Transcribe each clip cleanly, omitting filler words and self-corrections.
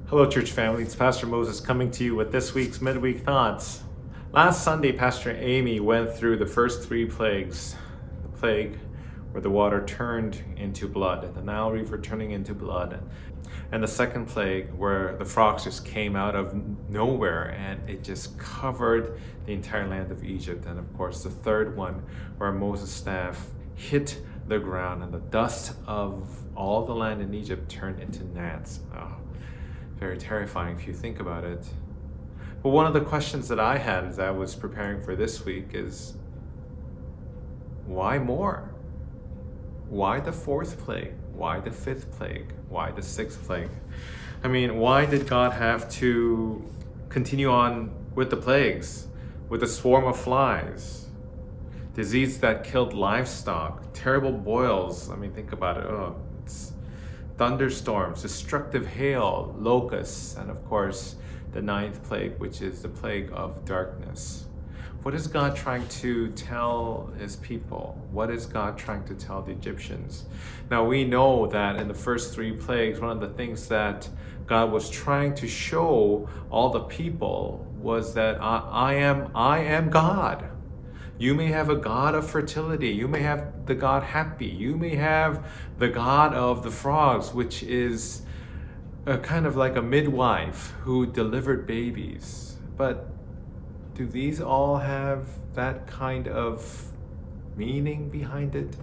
Hello, church family. It's Pastor Moses coming to you with this week's Midweek Thoughts. Last Sunday, Pastor Amy went through the first three plagues. The plague where the water turned into blood, the Nile River turning into blood. And the second plague where the frogs just came out of nowhere and it just covered the entire land of Egypt. And of course, the third one where Moses' staff hit the ground and the dust of all the land in Egypt turned into gnats. Oh, very terrifying if you think about it. But one of the questions that I had as I was preparing for this week is, why more? Why the fourth plague? Why the fifth plague? Why the sixth plague? I mean, why did God have to continue on with the plagues, with a swarm of flies, disease that killed livestock, terrible boils? I mean, think about it. It's thunderstorms, destructive hail, locusts, and of course, the ninth plague, which is the plague of darkness. What is God trying to tell his people? What is God trying to tell the Egyptians? Now we know that in the first three plagues, one of the things that God was trying to show all the people was that I am God. You may have a God of fertility. You may have the God happy. You may have the God of the frogs, which is a kind of like a midwife who delivered babies. But do these all have that kind of meaning behind it?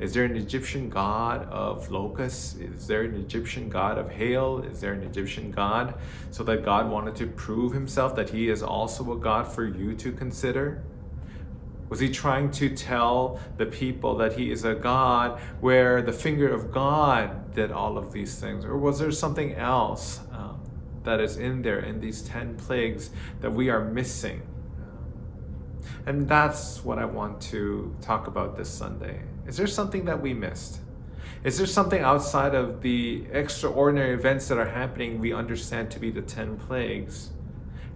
Is there an Egyptian god of locusts? Is there an Egyptian god of hail? Is there an Egyptian god so that God wanted to prove himself that he is also a God for you to consider? Was he trying to tell the people that he is a God where the finger of God did all of these things? Or was there something else that is in there in these 10 plagues that we are missing? And that's what I want to talk about this Sunday. Is there something that we missed? Is there something outside of the extraordinary events that are happening we understand to be the 10 plagues?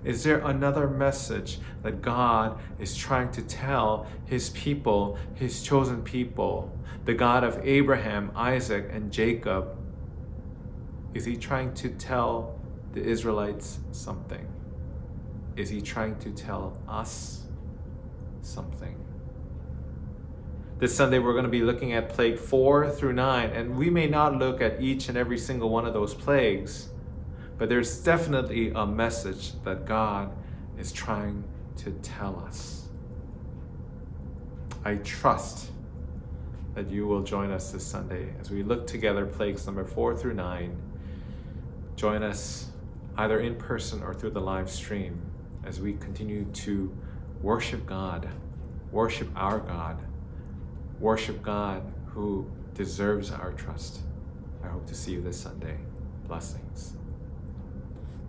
Is there another message that God is trying to tell his people, his chosen people, the God of Abraham, Isaac, and Jacob? Is he trying to tell the Israelites something? Is he trying to tell us something? This Sunday we're going to be looking at plague 4 through 9, and we may not look at each and every single one of those plagues, but there's definitely a message that God is trying to tell us. I trust that you will join us this Sunday as we look together plagues number 4 through 9. Join us either in person or through the live stream as we continue to worship God, worship our God, worship God who deserves our trust. I hope to see you this Sunday. Blessings.